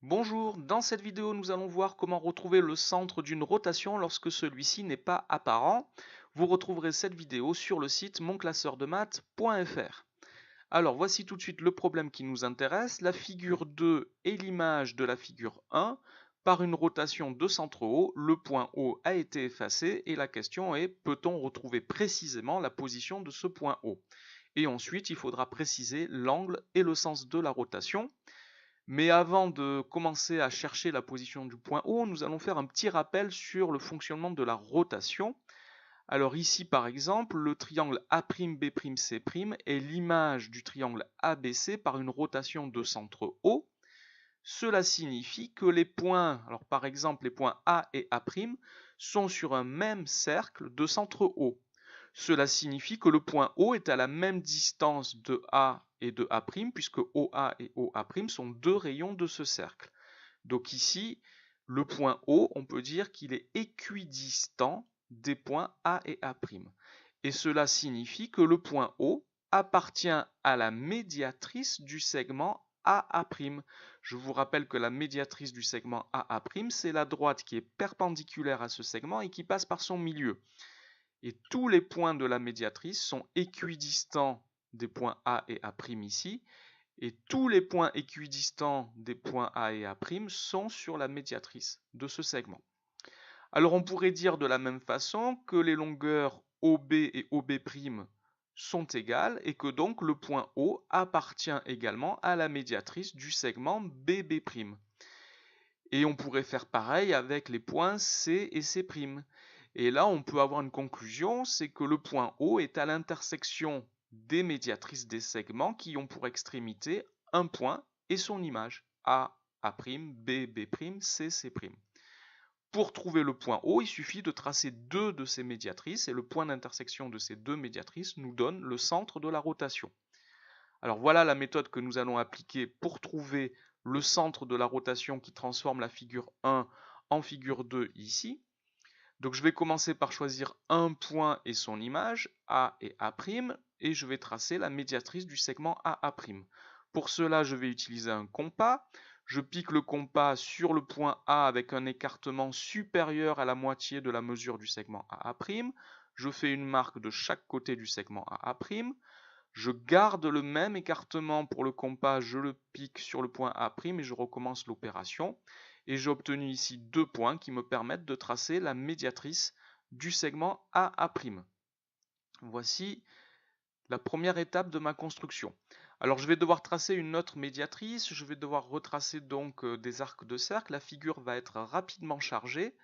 Bonjour, dans cette vidéo nous allons voir comment retrouver le centre d'une rotation lorsque celui-ci n'est pas apparent. Vous retrouverez cette vidéo sur le site monclasseurdemaths.fr. Alors voici tout de suite le problème qui nous intéresse. La figure 2 est l'image de la figure 1. Par une rotation de centre O, le point O a été effacé et la question est peut-on retrouver précisément la position de ce point O? Et ensuite il faudra préciser l'angle et le sens de la rotation. Mais avant de commencer à chercher la position du point O, nous allons faire un petit rappel sur le fonctionnement de la rotation. Alors ici par exemple, le triangle A'B'C' est l'image du triangle ABC par une rotation de centre O. Cela signifie que les points, alors par exemple les points A et A', sont sur un même cercle de centre O. Cela signifie que le point O est à la même distance de A et de A', puisque OA et OA' sont deux rayons de ce cercle. Donc ici, le point O, on peut dire qu'il est équidistant des points A et A'. Et cela signifie que le point O appartient à la médiatrice du segment AA'. Je vous rappelle que la médiatrice du segment AA', c'est la droite qui est perpendiculaire à ce segment et qui passe par son milieu. Et tous les points de la médiatrice sont équidistants des points A et A' ici, et tous les points équidistants des points A et A' sont sur la médiatrice de ce segment. Alors on pourrait dire de la même façon que les longueurs OB et OB' sont égales et que donc le point O appartient également à la médiatrice du segment BB'. Et on pourrait faire pareil avec les points C et C'. Et là, on peut avoir une conclusion, c'est que le point O est à l'intersection des médiatrices des segments qui ont pour extrémité un point et son image, A, A', B, B', C, C'. Pour trouver le point O, il suffit de tracer deux de ces médiatrices et le point d'intersection de ces deux médiatrices nous donne le centre de la rotation. Alors voilà la méthode que nous allons appliquer pour trouver le centre de la rotation qui transforme la figure 1 en figure 2 ici. Donc je vais commencer par choisir un point et son image, A et A', et je vais tracer la médiatrice du segment AA'. Pour cela, je vais utiliser un compas. Je pique le compas sur le point A avec un écartement supérieur à la moitié de la mesure du segment AA'. Je fais une marque de chaque côté du segment AA'. Je garde le même écartement pour le compas, je le pique sur le point A' et je recommence l'opération. Et j'ai obtenu ici deux points qui me permettent de tracer la médiatrice du segment AA'. Voici la première étape de ma construction. Alors je vais devoir tracer une autre médiatrice, je vais devoir retracer donc des arcs de cercle, la figure va être rapidement chargée.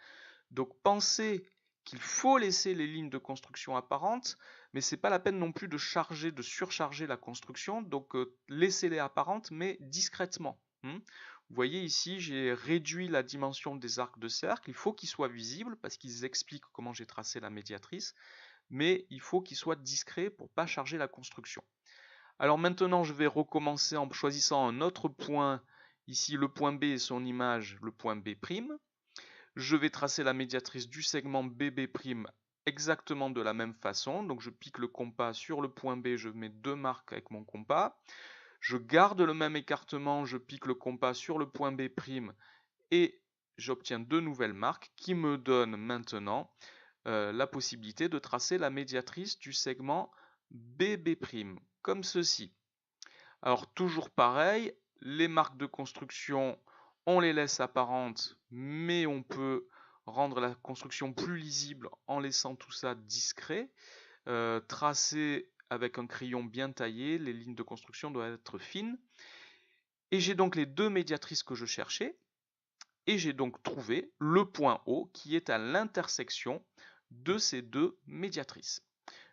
Donc pensez qu'il faut laisser les lignes de construction apparentes, mais ce n'est pas la peine non plus de charger, de surcharger la construction, donc laissez-les apparentes, mais discrètement. Vous voyez ici, j'ai réduit la dimension des arcs de cercle, il faut qu'ils soient visibles, parce qu'ils expliquent comment j'ai tracé la médiatrice, mais il faut qu'ils soient discrets pour ne pas charger la construction. Alors maintenant, je vais recommencer en choisissant un autre point, ici le point B et son image, le point B'. Je vais tracer la médiatrice du segment BB' exactement de la même façon. Donc je pique le compas sur le point B, je mets deux marques avec mon compas. Je garde le même écartement, je pique le compas sur le point B' et j'obtiens deux nouvelles marques qui me donnent maintenant la possibilité de tracer la médiatrice du segment BB', comme ceci. Alors toujours pareil, les marques de construction, on les laisse apparentes, mais on peut rendre la construction plus lisible en laissant tout ça discret. Tracer avec un crayon bien taillé, les lignes de construction doivent être fines. Et j'ai donc les deux médiatrices que je cherchais, et j'ai donc trouvé le point O qui est à l'intersection de ces deux médiatrices.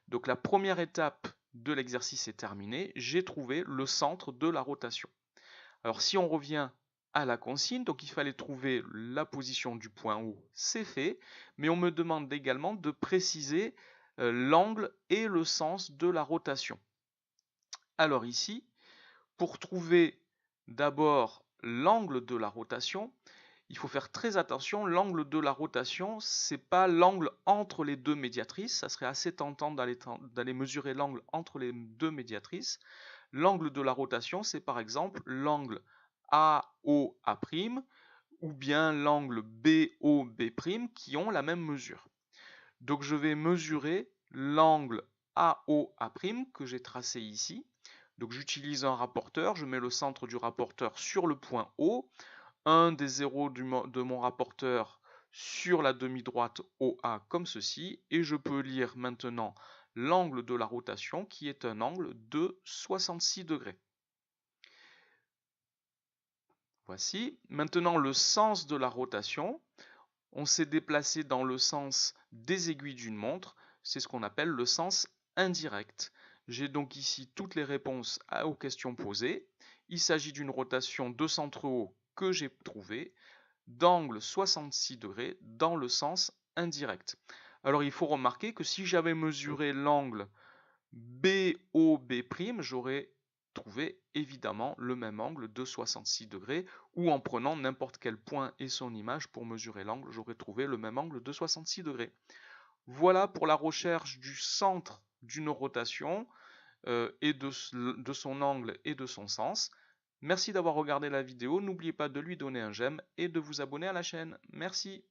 Donc la première étape de l'exercice est terminée, j'ai trouvé le centre de la rotation. Alors si on revient à la consigne, donc il fallait trouver la position du point O, c'est fait, mais on me demande également de préciser l'angle et le sens de la rotation. Alors ici, pour trouver d'abord l'angle de la rotation, il faut faire très attention, l'angle de la rotation, c'est pas l'angle entre les deux médiatrices, ça serait assez tentant d'aller mesurer l'angle entre les deux médiatrices. L'angle de la rotation, c'est par exemple l'angle AOA' ou bien l'angle BOB' qui ont la même mesure. Donc je vais mesurer l'angle AOA' que j'ai tracé ici. Donc j'utilise un rapporteur, je mets le centre du rapporteur sur le point O, un des zéros de mon rapporteur sur la demi-droite OA comme ceci, et je peux lire maintenant l'angle de la rotation qui est un angle de 66 degrés. Voici maintenant le sens de la rotation. On s'est déplacé dans le sens des aiguilles d'une montre, c'est ce qu'on appelle le sens indirect. J'ai donc ici toutes les réponses aux questions posées. Il s'agit d'une rotation de centre haut que j'ai trouvée, d'angle 66 degrés dans le sens indirect. Alors il faut remarquer que si j'avais mesuré l'angle BOB', j'aurais trouvé évidemment le même angle de 66 degrés, ou en prenant n'importe quel point et son image pour mesurer l'angle, j'aurais trouvé le même angle de 66 degrés. Voilà pour la recherche du centre d'une rotation et de son angle et de son sens. Merci d'avoir regardé la vidéo, n'oubliez pas de lui donner un j'aime et de vous abonner à la chaîne. Merci.